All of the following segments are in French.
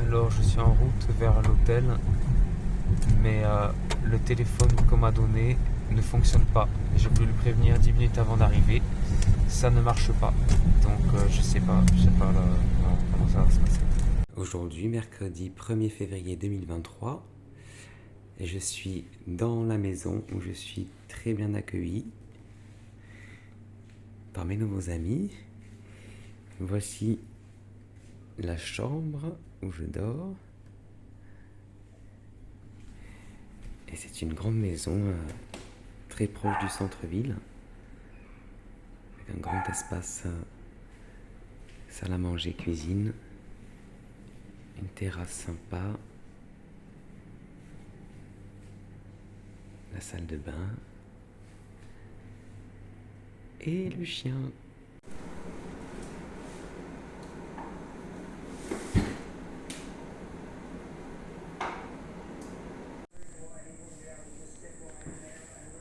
Alors je suis en route vers l'hôtel, mais le téléphone qu'on m'a donné ne fonctionne pas. J'ai voulu le prévenir 10 minutes avant d'arriver, ça ne marche pas. Donc je sais pas là, comment ça va se passer. Aujourd'hui, mercredi 1er février 2023, et je suis dans la maison où je suis très bien accueilli par mes nouveaux amis. Voici la chambre où je dors. Et c'est une grande maison très proche du centre-ville, avec un grand espace salle à manger, cuisine, une terrasse sympa, la salle de bain et le chien.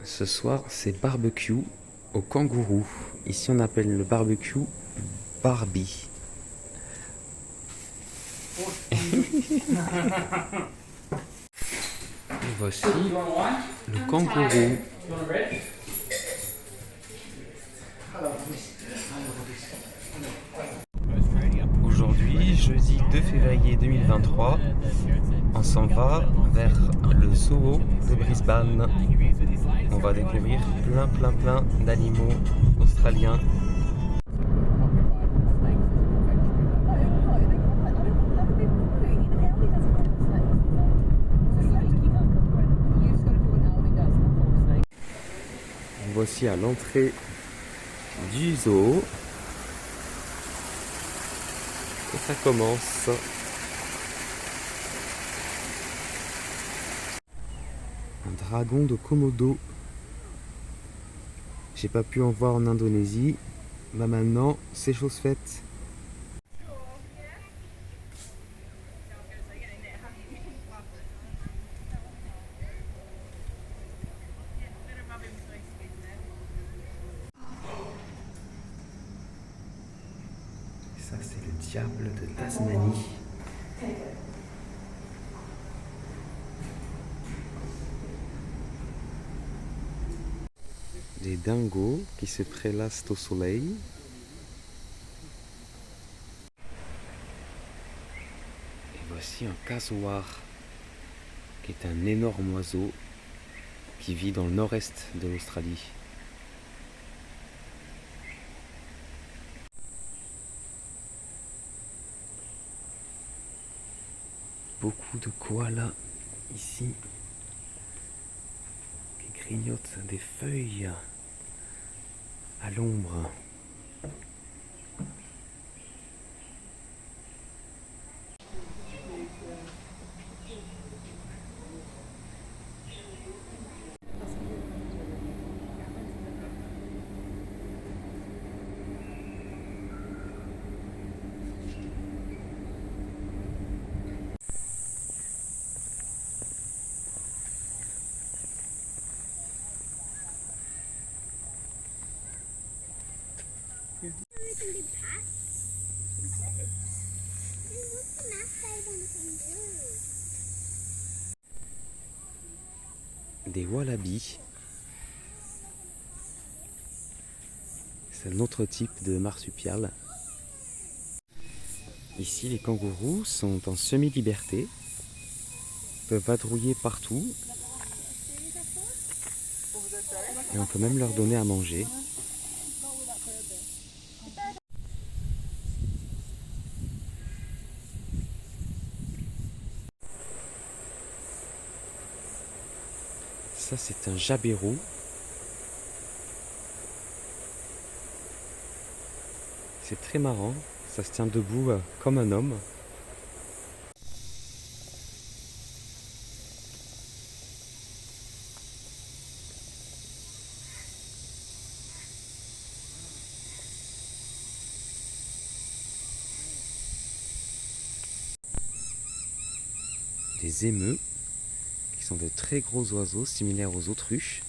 Ce soir, c'est barbecue au kangourou. Ici, on appelle le barbecue Barbie. Et voici le kangourou. Aujourd'hui, jeudi 2 février 2023, on s'en va vers le zoo de Brisbane. On va découvrir plein d'animaux australiens. Voici à l'entrée du zoo. Et ça commence. Un dragon de Komodo. J'ai pas pu en voir en Indonésie. Bah maintenant, c'est chose faite. Ça, c'est le diable de Tasmanie. Des dingos qui se prélassent au soleil. Et voici un casoar, qui est un énorme oiseau qui vit dans le nord-est de l'Australie. Beaucoup de koalas ici qui grignotent des feuilles à l'ombre. Des wallabies. C'est un autre type de marsupial. Ici, les kangourous sont en semi-liberté, peuvent vadrouiller partout et on peut même leur donner à manger. Ça, c'est un jabiru. C'est très marrant, ça se tient debout comme un homme. Des émeus, qui sont de très gros oiseaux similaires aux autruches.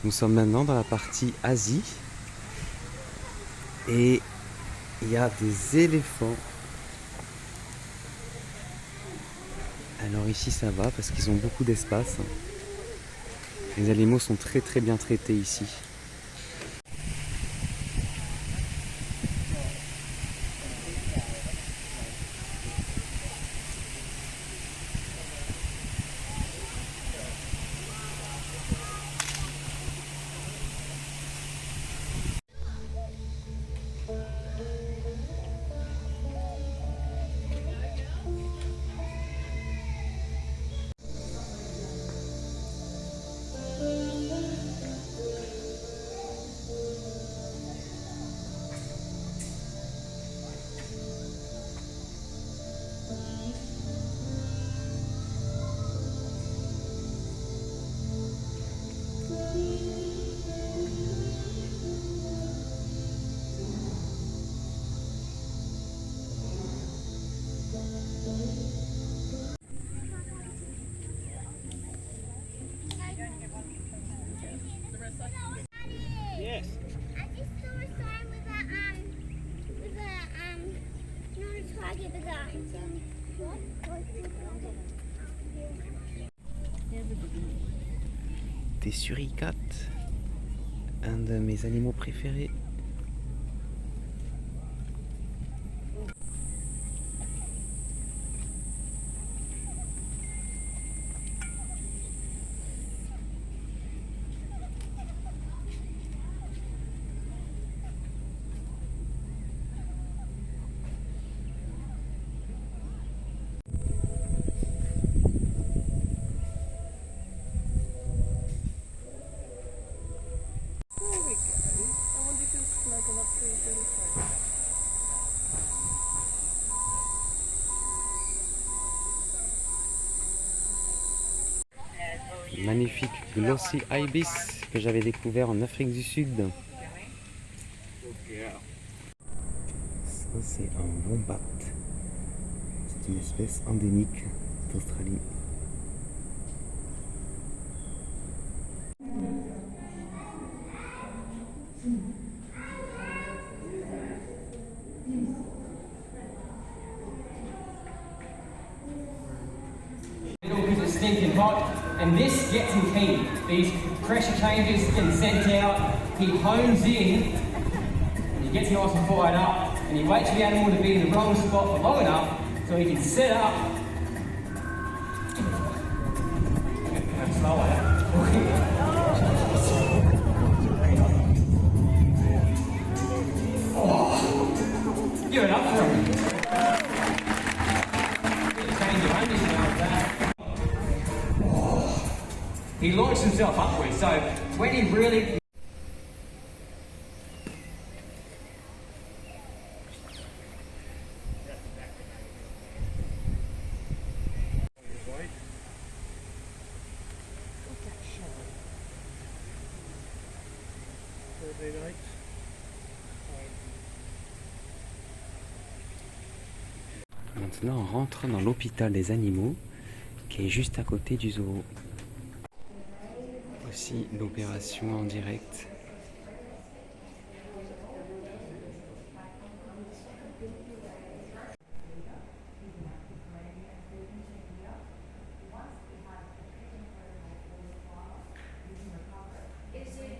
Nous sommes maintenant dans la partie Asie et il y a des éléphants Alors ici ça va parce qu'ils ont beaucoup d'espace. Les animaux sont très très bien traités ici. Des suricates, un de mes animaux préférés. Magnifique Glossy Ibis que j'avais découvert en Afrique du Sud. Ça c'est un wombat. C'est une espèce endémique d'Australie. Because it's stinking hot, and this gets him keen. These pressure changes getting sent out, he hones in, and he gets nice and fired up, and he waits for the animal to be in the wrong spot for long enough so he can set up. Give it up for him. Change your undies now with that. He launched himself upwards, so when he really... Maintenant on rentre dans l'hôpital des animaux qui est juste à côté du zoo. Aussi l'opération en direct.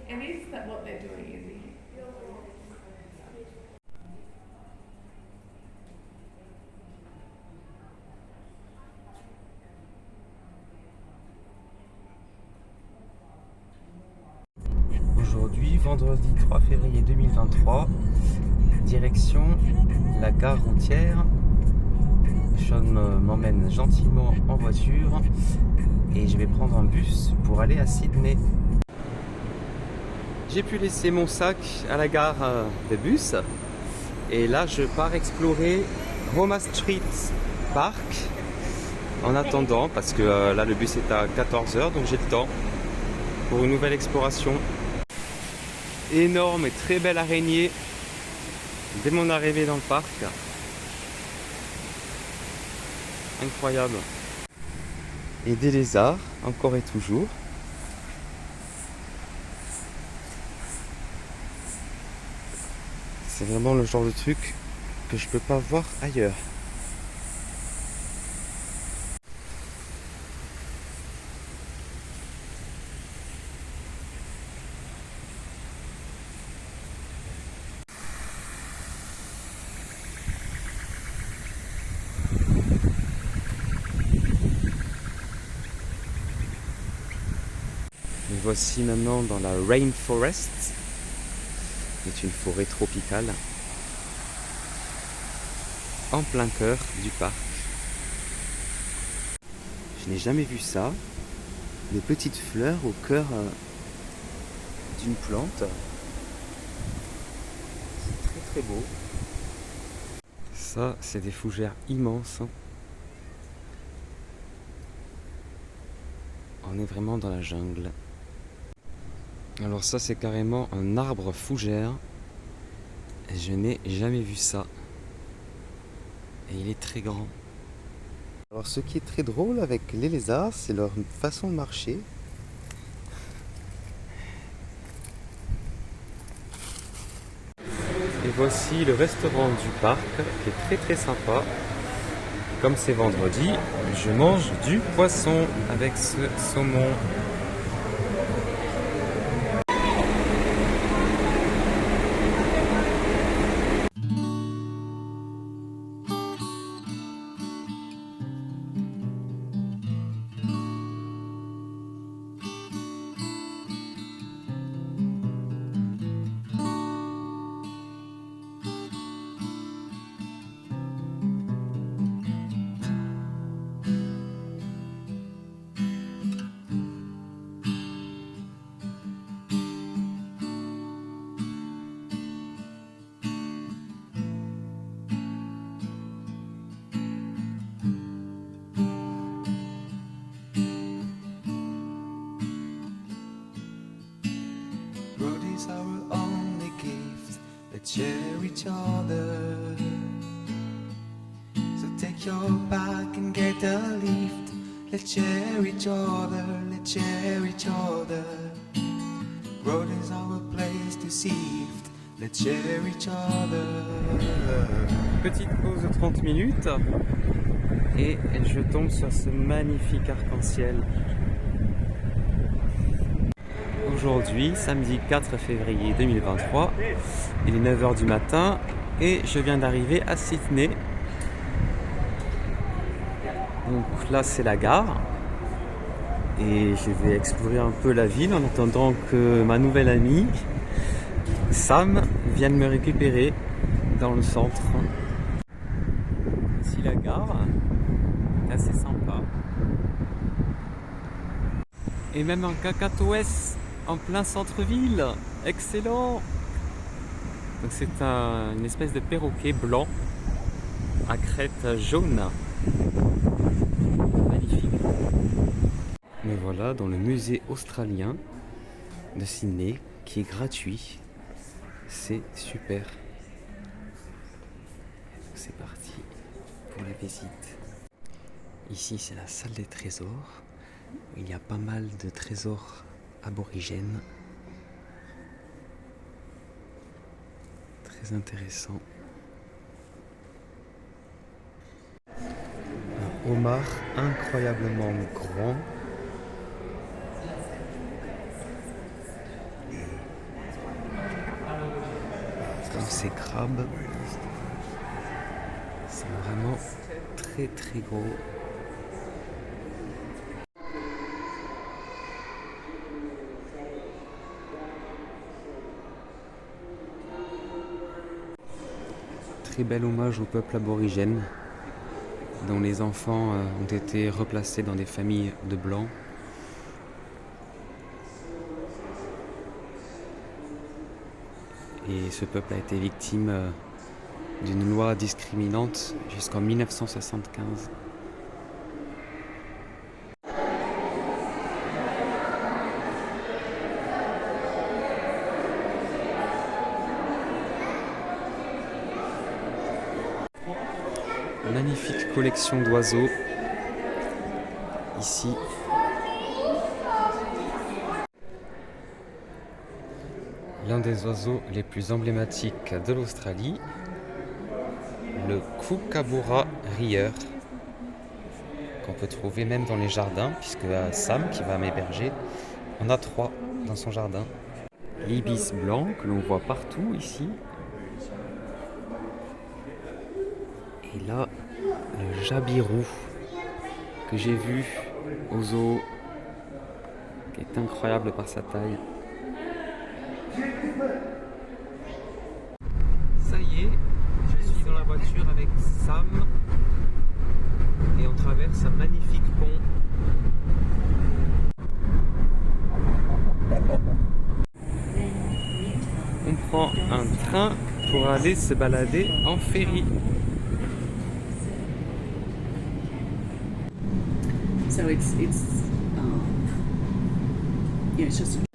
And is that what they're doing, is it? Aujourd'hui, vendredi 3 février 2023, direction la gare routière. Sean m'emmène gentiment en voiture et je vais prendre un bus pour aller à Sydney. J'ai pu laisser mon sac à la gare de bus et là je pars explorer Roma Street Park en attendant parce que là le bus est à 14h donc j'ai le temps pour une nouvelle exploration. Énorme et très belle araignée dès mon arrivée dans le parc. Incroyable. Et des lézards, encore et toujours. C'est vraiment le genre de truc que je peux pas voir ailleurs. voici maintenant dans la Rainforest, qui est une forêt tropicale, en plein cœur du parc. Je n'ai jamais vu ça, des petites fleurs au cœur d'une plante. C'est très très beau. Ça, c'est des fougères immenses. On est vraiment dans la jungle. Alors ça, c'est carrément un arbre fougère. Je n'ai jamais vu ça. Et il est très grand. Alors ce qui est très drôle avec les lézards, c'est leur façon de marcher. Et voici le restaurant du parc, qui est très très sympa. Comme c'est vendredi, je mange du poisson avec ce saumon. Our only gift, let's share each other. So take your bag and get a lift. Let's share each other, let's share each other. Road is our place to sift. Let's share each other. Petite pause de 30 minutes et je tombe sur ce magnifique arc-en-ciel. Aujourd'hui, samedi 4 février 2023, il est 9h du matin et je viens d'arriver à Sydney. Donc là c'est la gare et je vais explorer un peu la ville en attendant que ma nouvelle amie Sam vienne me récupérer dans le centre. Ici la gare est assez sympa. Et même un cacatoès en plein centre-ville, excellent. Donc c'est une espèce de perroquet blanc à crête jaune. Magnifique. Me voilà dans le musée australien de Sydney qui est gratuit. C'est super. C'est parti pour la visite. Ici c'est la salle des trésors. Il y a pas mal de trésors aborigènes. Très intéressant. Un homard incroyablement grand. Comme ces crabes. C'est vraiment très très gros. Très bel hommage au peuple aborigène, dont les enfants ont été replacés dans des familles de blancs. Et ce peuple a été victime d'une loi discriminante jusqu'en 1975. Magnifique collection d'oiseaux ici. L'un des oiseaux les plus emblématiques de l'Australie, le kookaburra rieur, qu'on peut trouver même dans les jardins, puisque Sam, qui va m'héberger, en a 3 dans son jardin. L'ibis blanc que l'on voit partout ici. Et là, le jabirou que j'ai vu au zoo qui est incroyable par sa taille. Ça y est, je suis dans la voiture avec Sam et on traverse un magnifique pont. On prend un train pour aller se balader en ferry. So it's just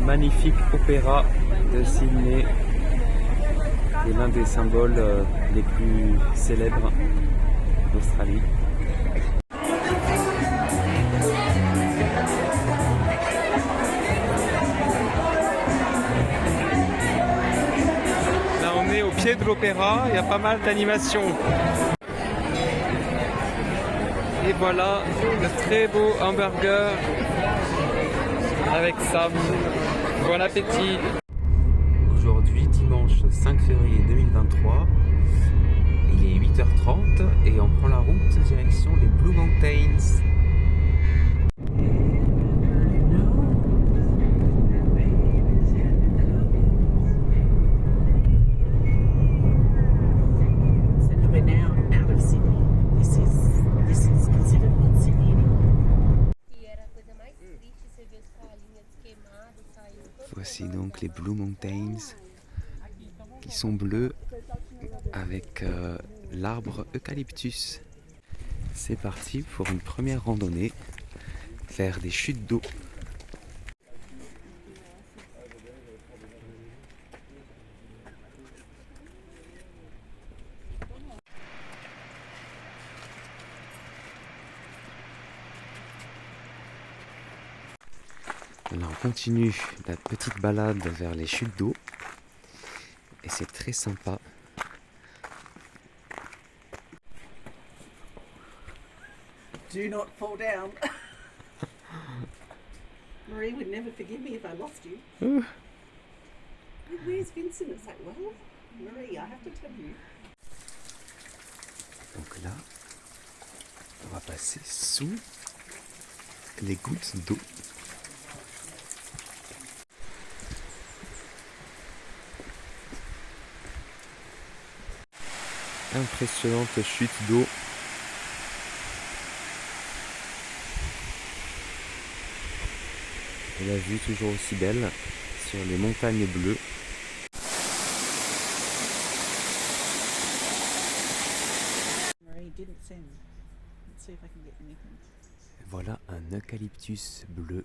magnifique opéra de Sydney est l'un des symboles les plus célèbres d'Australie. Là on est au pied de l'opéra, il y a pas mal d'animations. Et voilà de très beaux hamburgers avec Sam. Bon appétit! Aujourd'hui, dimanche 5 février 2023, il est 8h30 et on prend la route direction les Blue Mountains. we're now out of Sydney. This is considered not Sydney anymore. Voici donc les Blue Mountains qui sont bleus avec l'arbre eucalyptus. C'est parti pour une première randonnée vers des chutes d'eau. Là, on continue la petite balade vers les chutes d'eau et c'est très sympa. Do not fall down. Marie would never forgive me if I lost you. Where's Vincent? It's like, well, Marie, I have to tell you. Donc là, on va passer sous les gouttes d'eau. Impressionnante chute d'eau. Et la vue toujours aussi belle sur les montagnes bleues. Marie didn't send. Let's see if I can get anything. Voilà un eucalyptus bleu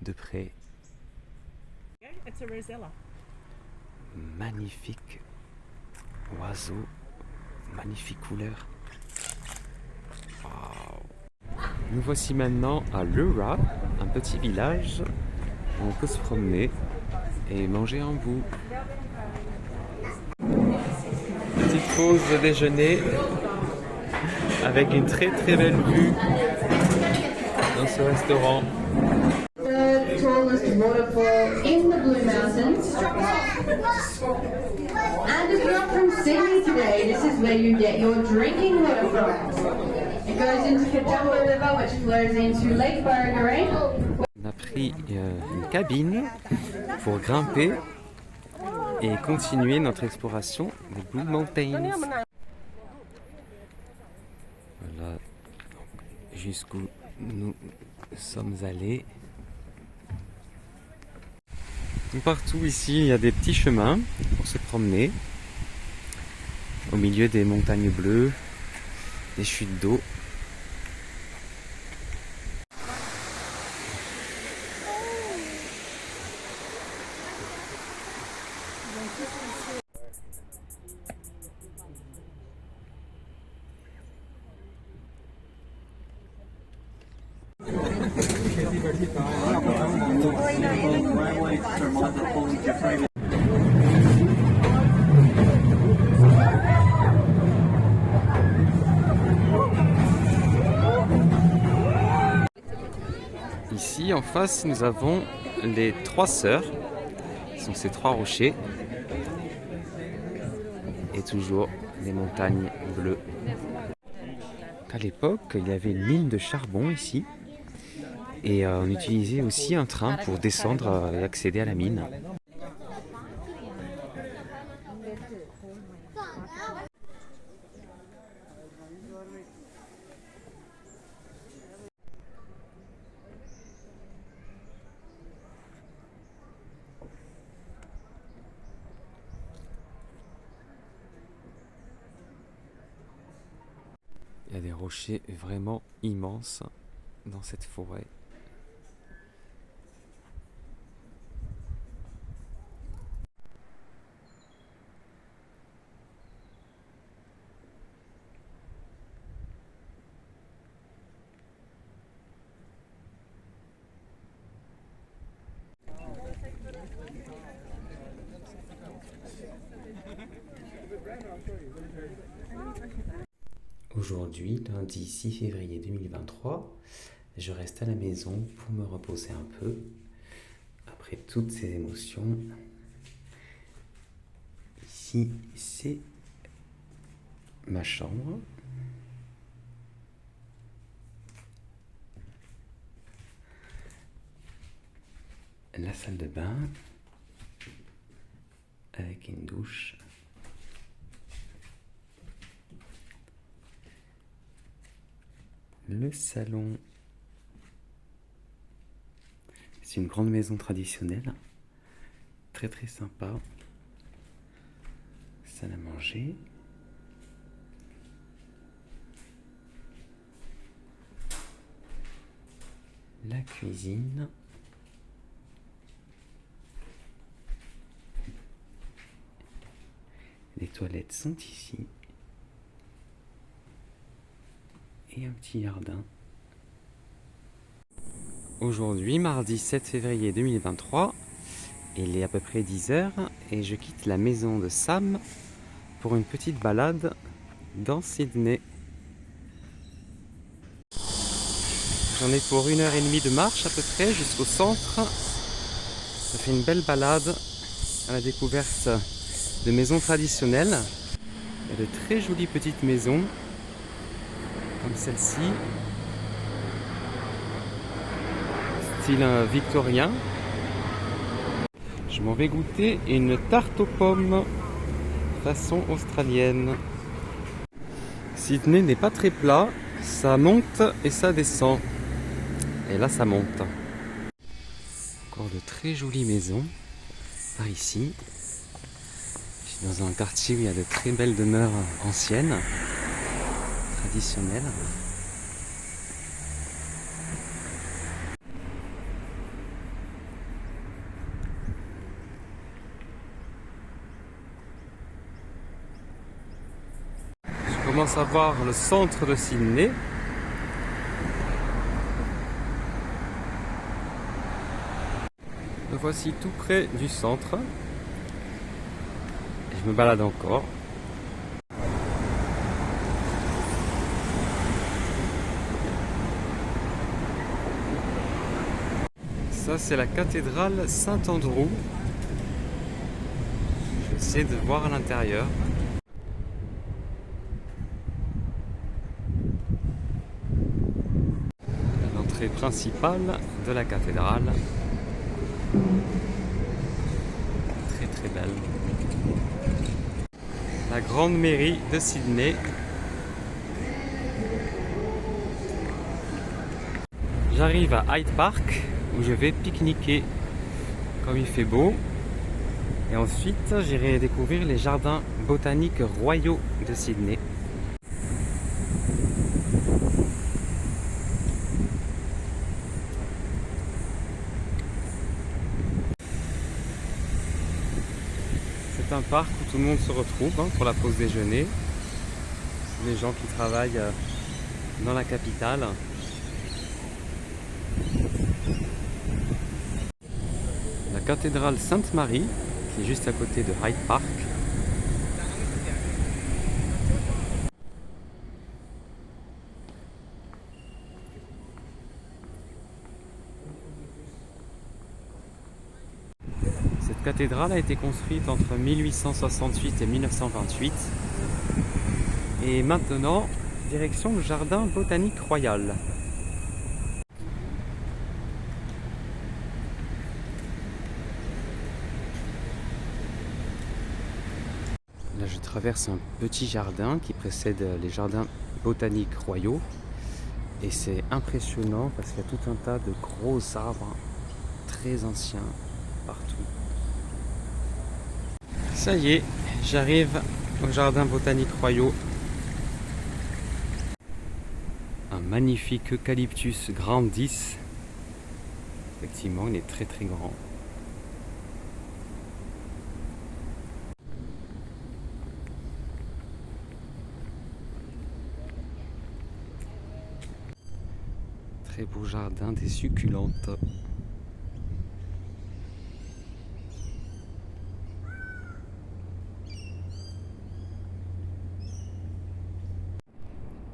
de près. Yeah, it's a rosella. Magnifique oiseau, magnifique couleur. Wow. Nous voici maintenant à Leura, un petit village où on peut se promener et manger un bout. Petite pause de déjeuner avec une très très belle vue dans ce restaurant. The tallest waterfall in the Blue Mountains. And if you're from Sydney today, this is where you get your drinking water from. It goes into Katoomba River, which flows into Lake Burgaray. On a pris une cabine pour grimper et continuer notre exploration des Blue Mountains. Voilà jusqu'où nous sommes allés. Partout ici, il y a des petits chemins se promener au milieu des montagnes bleues, des chutes d'eau. Ici en face nous avons les trois sœurs, ce sont ces trois rochers et toujours des montagnes bleues. À l'époque il y avait une mine de charbon ici et on utilisait aussi un train pour descendre et accéder à la mine. Il y a des rochers vraiment immenses dans cette forêt. Aujourd'hui, lundi 6 février 2023, je reste à la maison pour me reposer un peu après toutes ces émotions. Ici, c'est ma chambre. La salle de bain avec une douche. Le salon. C'est une grande maison traditionnelle, très très sympa. Salle à manger. La cuisine. Les toilettes sont ici. Et un petit jardin. Aujourd'hui, mardi 7 février 2023, il est à peu près 10h et je quitte la maison de Sam pour une petite balade dans Sydney. J'en ai pour 1h30 de marche à peu près jusqu'au centre. Ça fait une belle balade à la découverte de maisons traditionnelles. Il y a de très jolies petites maisons comme celle-ci, style victorien. Je m'en vais goûter une tarte aux pommes façon australienne. Sydney n'est pas très plat, ça monte et ça descend. Et là ça monte. Encore de très jolies maisons par ici. Je suis dans un quartier où il y a de très belles demeures anciennes, traditionnelles. Je commence à voir le centre de Sydney. Me voici tout près du centre. Et je me balade encore. Ça, c'est la cathédrale Saint-Andrew. Je vais essayer de voir à l'intérieur. L'entrée principale de la cathédrale. Très très belle. La grande mairie de Sydney. J'arrive à Hyde Park où je vais pique-niquer comme il fait beau. Et ensuite, j'irai découvrir les jardins botaniques royaux de Sydney. C'est un parc où tout le monde se retrouve pour la pause déjeuner. Les gens qui travaillent dans la capitale. La cathédrale Sainte-Marie, qui est juste à côté de Hyde Park. Cette cathédrale a été construite entre 1868 et 1928. Et maintenant, direction le jardin botanique royal. Là, je traverse un petit jardin qui précède les jardins botaniques royaux. Et c'est impressionnant parce qu'il y a tout un tas de gros arbres très anciens partout. Ça y est, j'arrive au jardin botanique royaux. Un magnifique Eucalyptus grandis. Effectivement, il est très très grand. Très beau jardin des succulentes.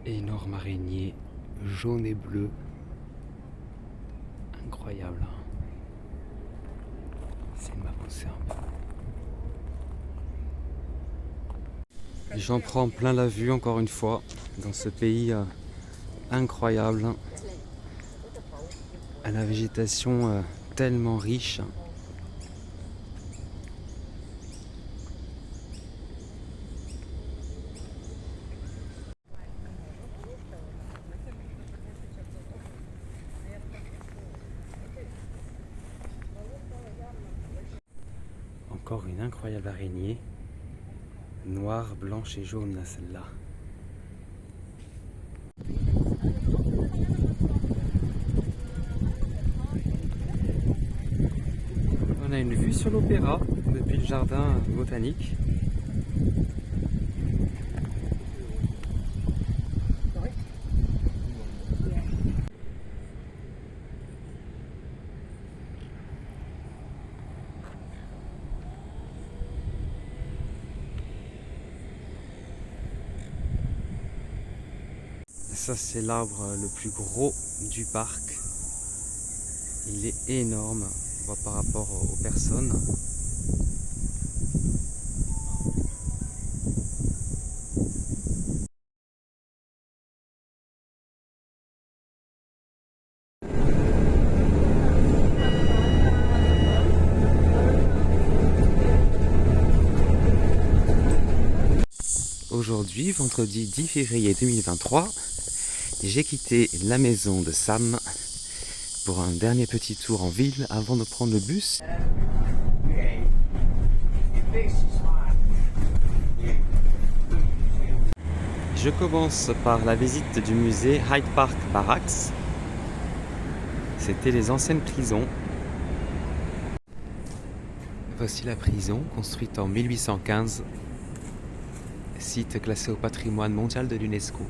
Énorme araignée jaune et bleu. Incroyable. C'est de m'avancer un peu. J'en prends plein la vue encore une fois dans ce pays incroyable. À la végétation tellement riche. Encore une incroyable araignée, noire, blanche et jaune là, celle-là. On a une vue sur l'opéra depuis le jardin botanique. Ça, c'est l'arbre le plus gros du parc. Il est énorme par rapport aux personnes. Aujourd'hui, vendredi 10 février 2023, j'ai quitté la maison de Sam pour un dernier petit tour en ville avant de prendre le bus. Je commence par la visite du musée Hyde Park Barracks. C'était les anciennes prisons. Voici la prison, construite en 1815, site classé au patrimoine mondial de l'UNESCO.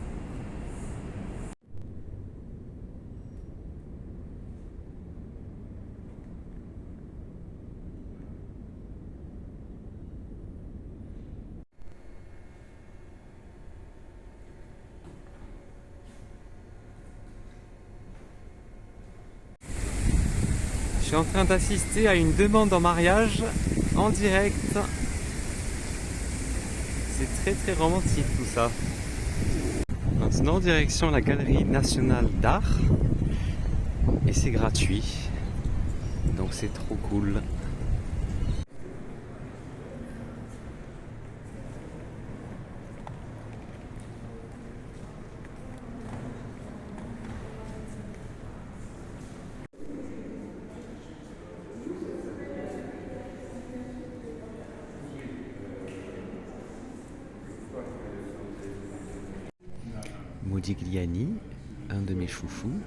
Je suis en train d'assister à une demande en mariage en direct. C'est très très romantique tout ça. Maintenant direction la Galerie nationale d'art. Et c'est gratuit. Donc c'est trop cool. Modigliani, un de mes chouchous.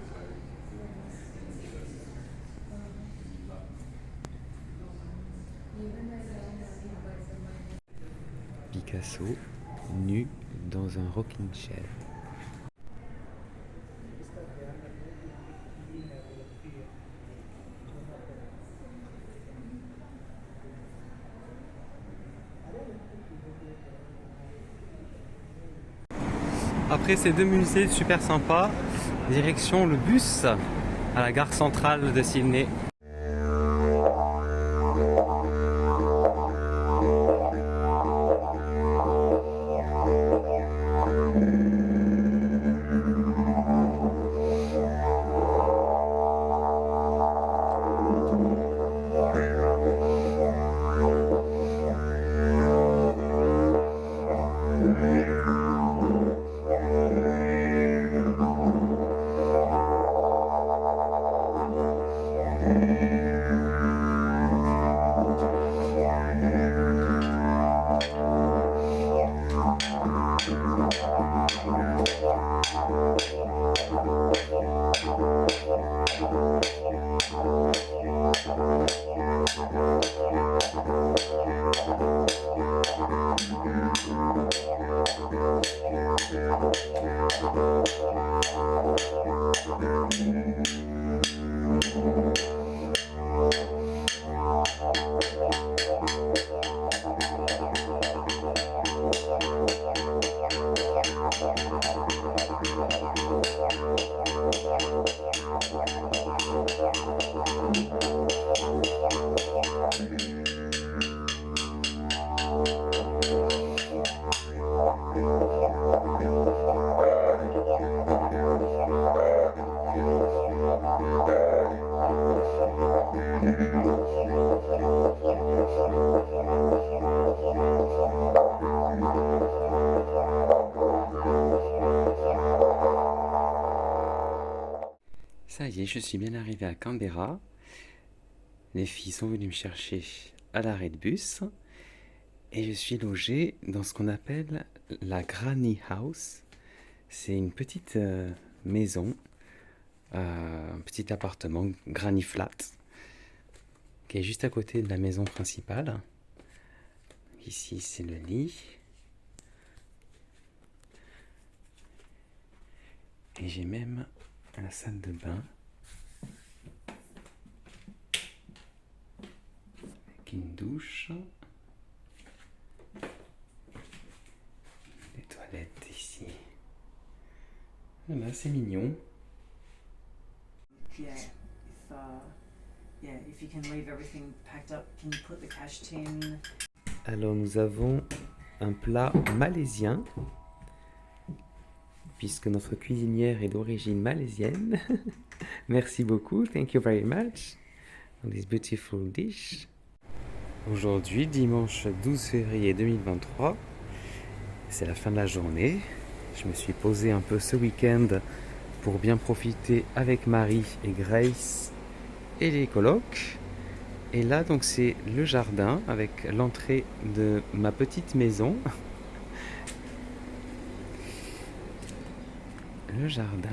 Picasso, nu dans un rocking chair. Après ces deux musées super sympas, direction le bus à la gare centrale de Sydney. Ça y est, je suis bien arrivé à Canberra. Les filles sont venues me chercher à l'arrêt de bus et je suis logé dans ce qu'on appelle la Granny House. C'est une petite maison, un petit appartement granny flat qui est juste à côté de la maison principale. Ici, c'est le lit. Et j'ai même la salle de bain avec une douche, les toilettes ici. Voilà, c'est mignon. If you can leave everything packed up, can you put the cash tin? Alors nous avons un plat malaisien, puisque notre cuisinière est d'origine malaisienne. Merci beaucoup, thank you very much on this beautiful dish. Aujourd'hui, dimanche 12 février 2023, c'est la fin de la journée. Je me suis posé un peu ce week-end pour bien profiter avec Marie et Grace et les colocs. Et là, donc, c'est le jardin avec l'entrée de ma petite maison. Le jardin.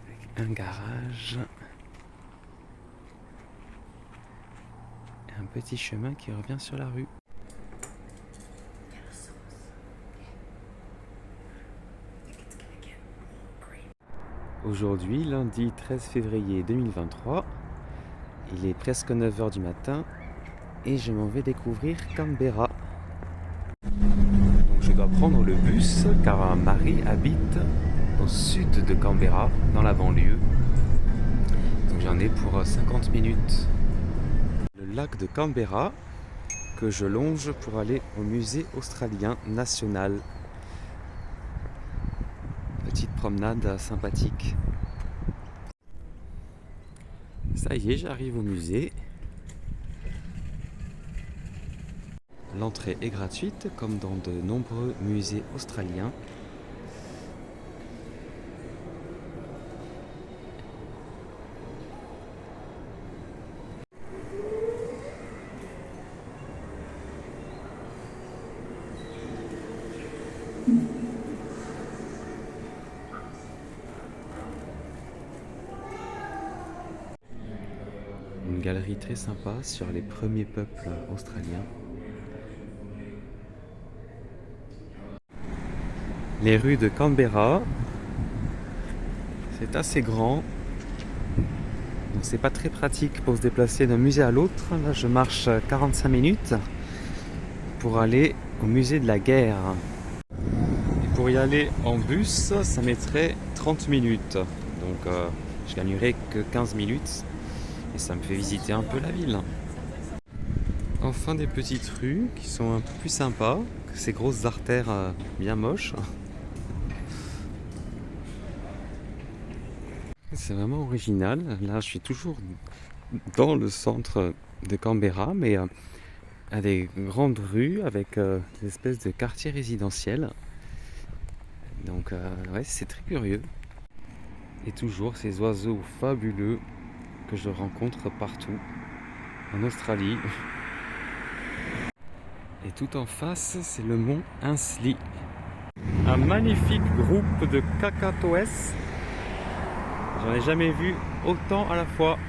Avec un garage. Et un petit chemin qui revient sur la rue. Aujourd'hui, lundi 13 février 2023, il est presque 9h du matin et je m'en vais découvrir Canberra. Donc je dois prendre le bus car Marie habite au sud de Canberra, dans la banlieue. Donc j'en ai pour 50 minutes. Le lac de Canberra que je longe pour aller au musée australien national. Petite promenade sympathique. Ça y est, j'arrive au musée. L'entrée est gratuite, comme dans de nombreux musées australiens. une galerie très sympa sur les premiers peuples australiens. Les rues de Canberra, c'est assez grand. Donc c'est pas très pratique pour se déplacer d'un musée à l'autre. Là je marche 45 minutes pour aller au musée de la guerre. Et pour y aller en bus, ça mettrait 30 minutes. Donc je gagnerais que 15 minutes et ça me fait visiter un peu la ville. Enfin des petites rues qui sont un peu plus sympas que ces grosses artères bien moches. C'est vraiment original. Là je suis toujours dans le centre de Canberra, mais à des grandes rues avec des espèces de quartiers résidentiels. Donc ouais, c'est très curieux. Et toujours ces oiseaux fabuleux que je rencontre partout en Australie. Et tout en face, c'est le mont Ainslie. Un magnifique groupe de cacatoès. J'en ai jamais vu autant à la fois.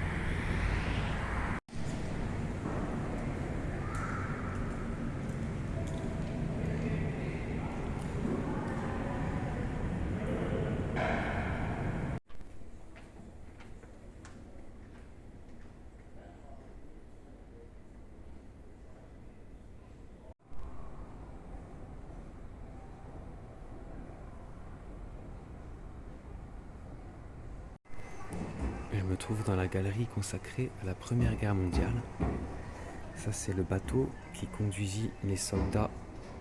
Je me trouve dans la galerie consacrée à la Première Guerre mondiale. Ça, c'est le bateau qui conduisit les soldats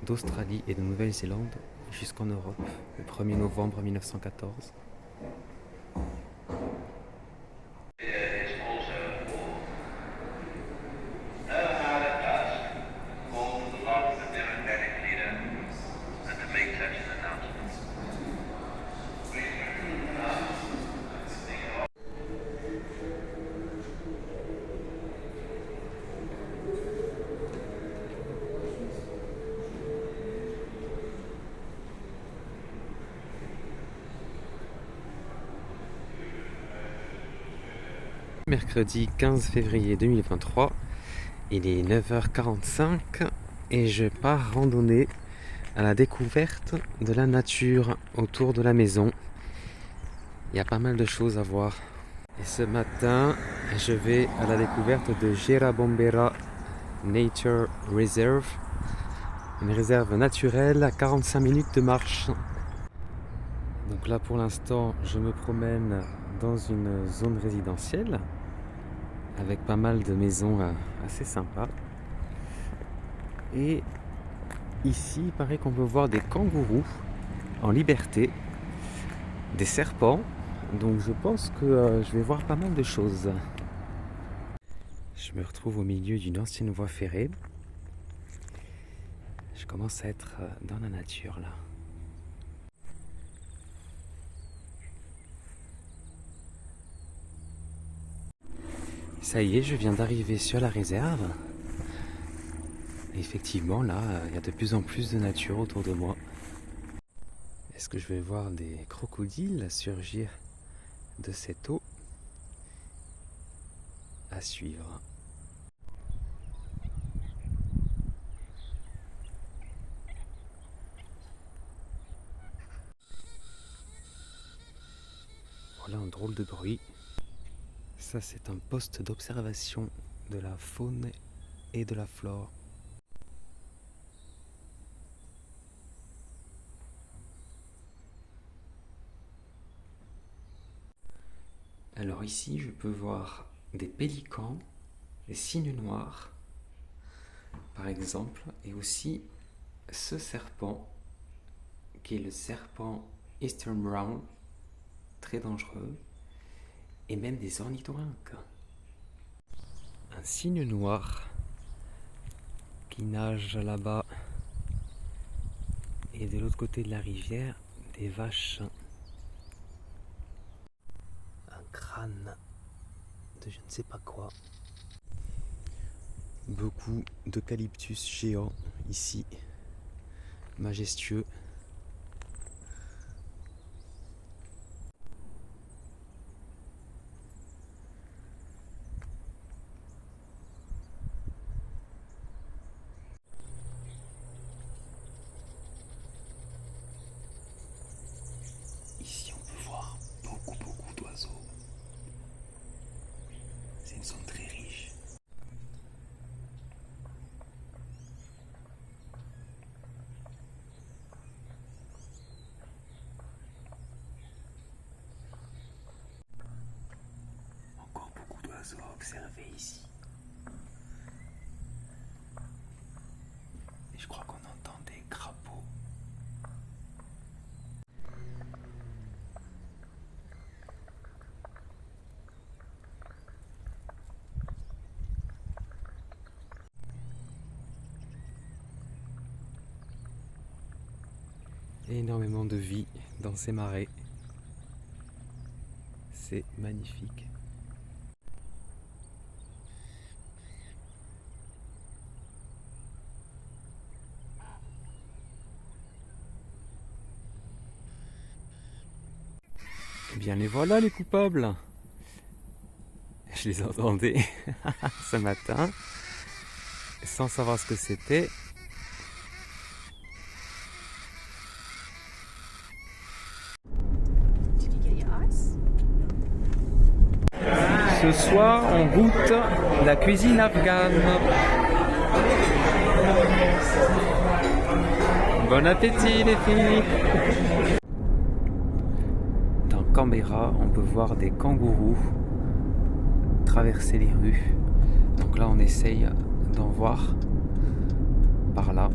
d'Australie et de Nouvelle-Zélande jusqu'en Europe le 1er novembre 1914. Mercredi 15 février 2023, il est 9h45 et je pars randonner à la découverte de la nature autour de la maison. Il y a pas mal de choses à voir. Et ce matin, je vais à la découverte de Jeerabombera Nature Reserve, une réserve naturelle à 45 minutes de marche. Donc là pour l'instant, je me promène dans une zone résidentielle avec pas mal de maisons assez sympas. Et ici, il paraît qu'on peut voir des kangourous en liberté, des serpents. Donc je pense que je vais voir pas mal de choses. Je me retrouve au milieu d'une ancienne voie ferrée. Je commence à être dans la nature là. Ça y est, je viens d'arriver sur la réserve. Et effectivement, là, il y a de plus en plus de nature autour de moi. Est-ce que je vais voir des crocodiles surgir de cette eau? À suivre. Voilà un drôle de bruit. Ça, c'est un poste d'observation de la faune et de la flore. Alors ici, je peux voir des pélicans, des cygnes noirs, par exemple, et aussi ce serpent, qui est le serpent Eastern Brown, très dangereux, et même des ornithorynques. Un cygne noir qui nage là-bas, et de l'autre côté de la rivière, des vaches. Un crâne de je ne sais pas quoi. Beaucoup d'eucalyptus géants ici, majestueux. une zone très riche. Encore beaucoup d'oiseaux à observer ici. Et je crois qu'on entend des crapauds. Énormément de vie dans ces marais. C'est magnifique. Eh bien les voilà les coupables. Je les entendais ce matin sans savoir ce que c'était. Ce soir, on goûte la cuisine afghane. Bon appétit les filles! Dans Canberra, on peut voir des kangourous traverser les rues. Donc là, on essaye d'en voir par là.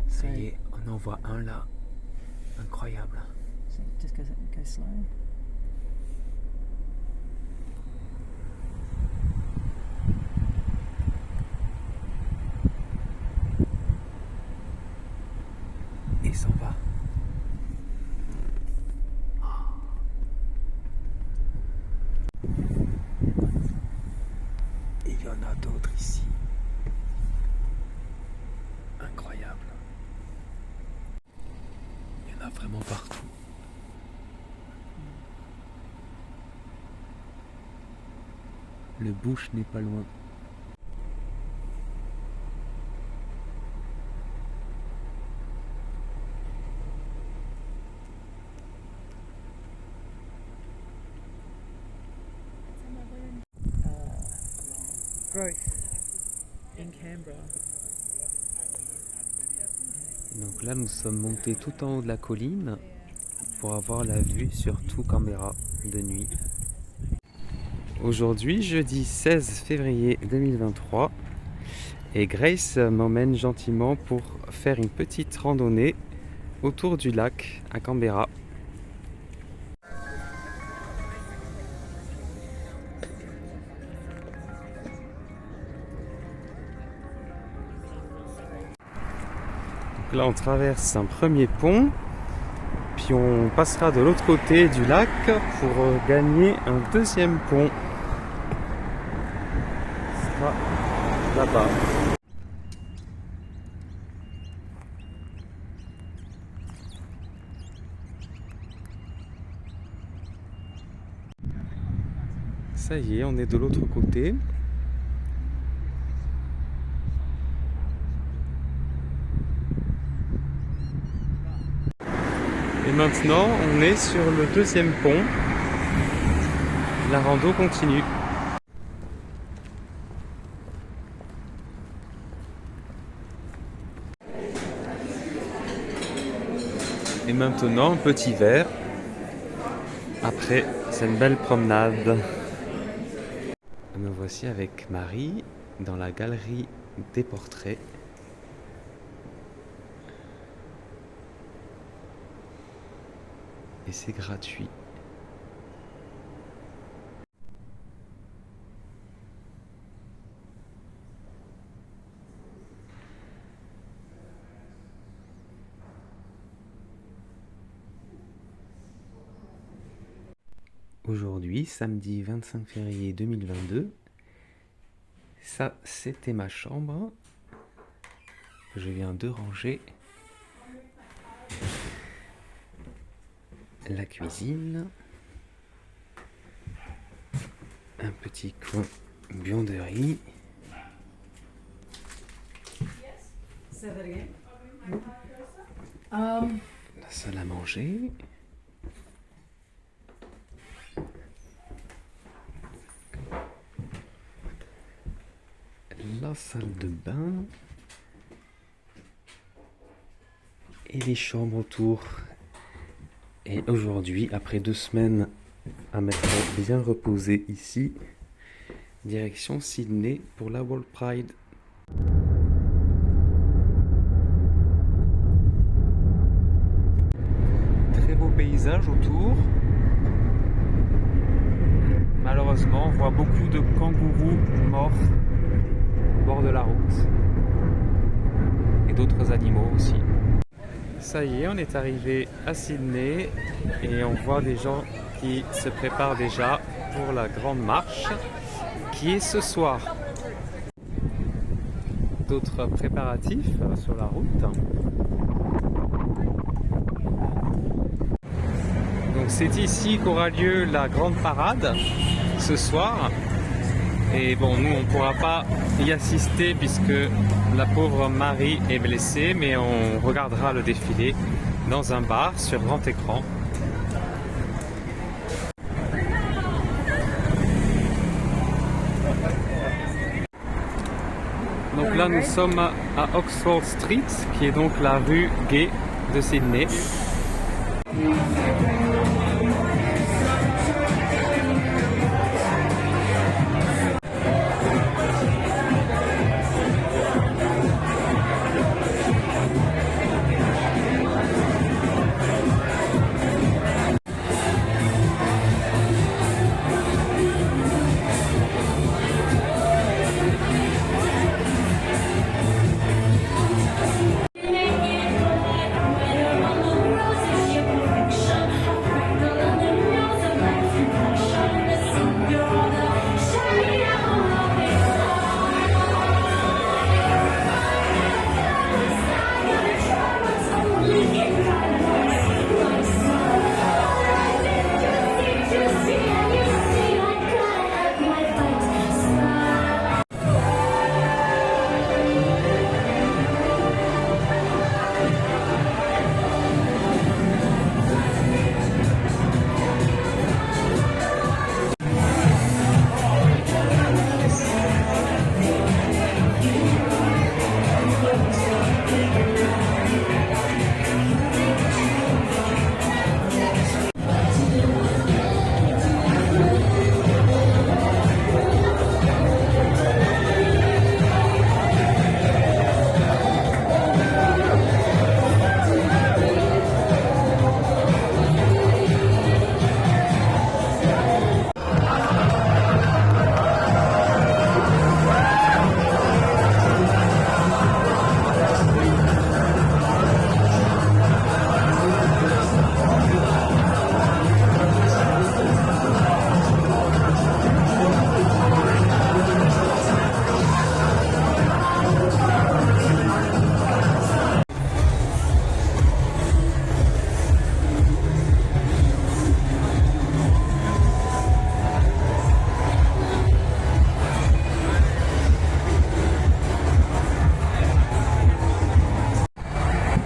Ça y est, on en voit un là. Incroyable. Just go slow. Et s'en va. Il y en a d'autres ici. Incroyable. Il y en a vraiment partout. Le bush n'est pas loin. Growth in Canberra. Donc là, nous sommes montés tout en haut de la colline pour avoir la vue sur tout Canberra de nuit. Aujourd'hui, jeudi 16 février 2023, et Grace m'emmène gentiment pour faire une petite randonnée autour du lac à Canberra. Donc là, on traverse un premier pont, puis on passera de l'autre côté du lac pour gagner un deuxième pont. Ce sera là-bas. Ça y est, on est de l'autre côté. Et maintenant, on est sur le deuxième pont. La rando continue. Et maintenant, un petit verre. Après, c'est une belle promenade. Me voici avec Marie dans la galerie des portraits. Et c'est gratuit. Aujourd'hui, samedi 25 février 2022, ça c'était ma chambre. Je viens de ranger. La cuisine, un petit coin buanderie, la salle à manger, la salle de bain et les chambres autour. Et aujourd'hui, après 2 semaines à m'être bien reposé ici, direction Sydney pour la World Pride. Très beau paysage autour. Malheureusement, on voit beaucoup de kangourous morts au bord de la route et d'autres animaux aussi. Ça y est, on est arrivé à Sydney et on voit des gens qui se préparent déjà pour la grande marche qui est ce soir. D'autres préparatifs sur la route. Donc c'est ici qu'aura lieu la grande parade ce soir. Et bon, nous on ne pourra pas y assister puisque la pauvre Marie est blessée, mais on regardera le défilé dans un bar sur grand écran. Donc là nous sommes à Oxford Street, qui est donc la rue gay de Sydney.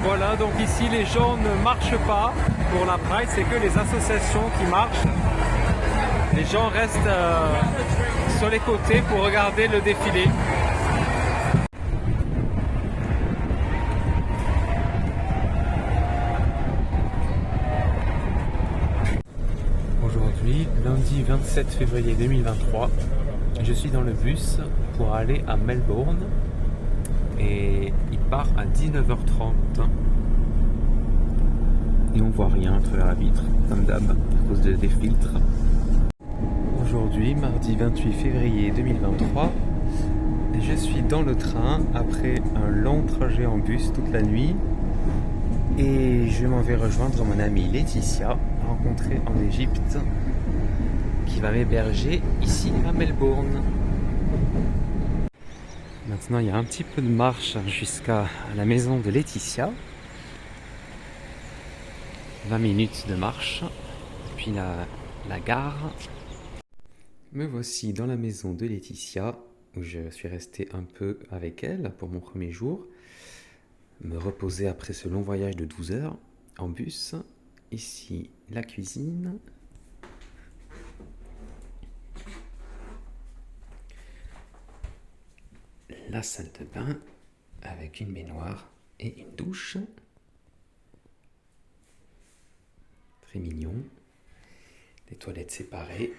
Voilà, donc ici les gens ne marchent pas pour la Pride, c'est que les associations qui marchent. Les gens restent sur les côtés pour regarder le défilé. Aujourd'hui, lundi 27 février 2023, je suis dans le bus pour aller à Melbourne et il part à 19h30 et on voit rien à travers la vitre, comme d'hab, à cause des filtres. Aujourd'hui, mardi 28 février 2023, je suis dans le train après un long trajet en bus toute la nuit et je m'en vais rejoindre mon amie Laetitia, rencontrée en Égypte, qui va m'héberger ici à Melbourne. Maintenant, il y a un petit peu de marche jusqu'à la maison de Laetitia. 20 minutes de marche, puis la gare. Me voici dans la maison de Laetitia, où je suis resté un peu avec elle pour mon premier jour. Me reposer après ce long voyage de 12 heures en bus. Ici, la cuisine. la salle de bain avec une baignoire et une douche. Très mignon. Les toilettes séparées.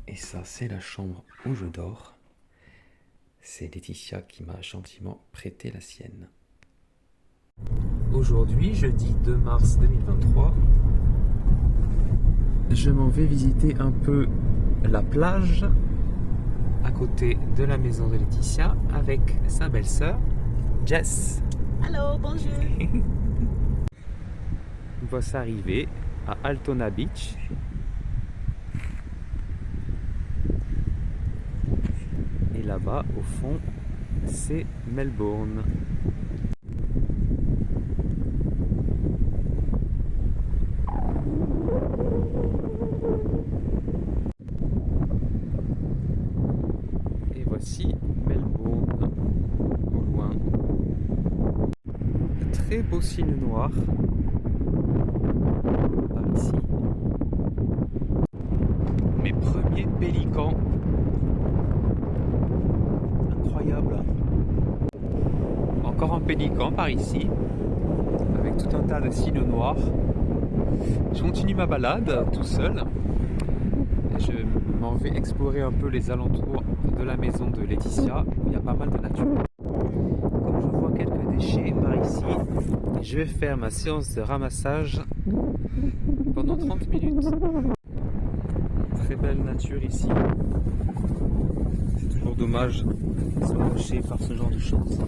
Et ça, c'est la chambre où je dors. C'est Laetitia qui m'a gentiment prêté la sienne. Aujourd'hui, jeudi 2 mars 2023, je m'en vais visiter un peu la plage à côté de la maison de Laetitia avec sa belle-sœur Jess. Allô, bonjour. On va s'arriver à Altona Beach. Et là-bas, au fond, c'est Melbourne. Et voici Melbourne, au loin. Très beau ciel noir par ici. Mes premiers pélicans. Incroyable. Encore un pélican par ici, avec tout un tas de cygnes noirs. Je continue ma balade tout seul. Je m'en vais explorer un peu les alentours de la maison de Laetitia. Il y a pas mal de nature. Comme je vois quelques déchets par ici, je vais faire ma séance de ramassage pendant 30 minutes. Très belle nature ici. C'est toujours dommage de se fâcher par ce genre de choses.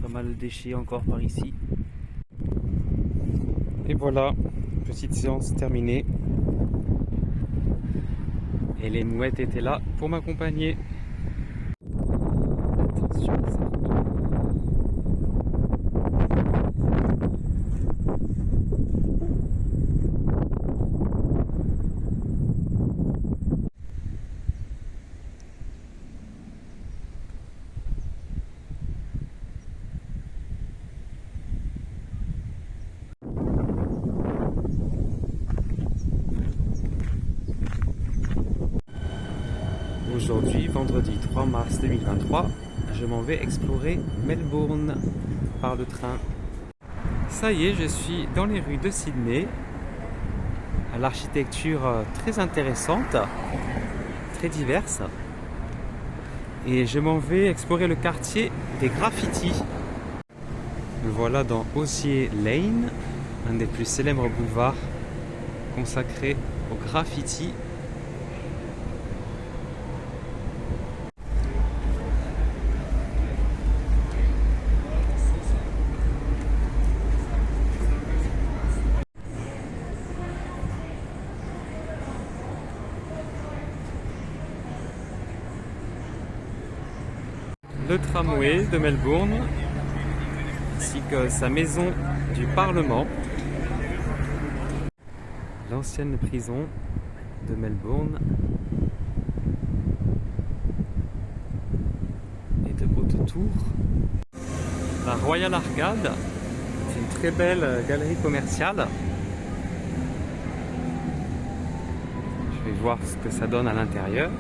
Pas mal de déchets encore par ici. Et voilà, petite séance terminée. Et les mouettes étaient là pour m'accompagner. Attention les serpents. Aujourd'hui, vendredi 3 mars 2023, je m'en vais explorer Melbourne par le train. Ça y est, je suis dans les rues de Sydney, à l'architecture très intéressante, très diverse. Et je m'en vais explorer le quartier des graffitis. Me voilà dans Osier Lane, un des plus célèbres boulevards consacrés aux graffitis. Le tramway de Melbourne, ainsi que sa maison du Parlement, l'ancienne prison de Melbourne et de hautes tours. La Royal Arcade, c'est une très belle galerie commerciale. Je vais voir ce que ça donne à l'intérieur.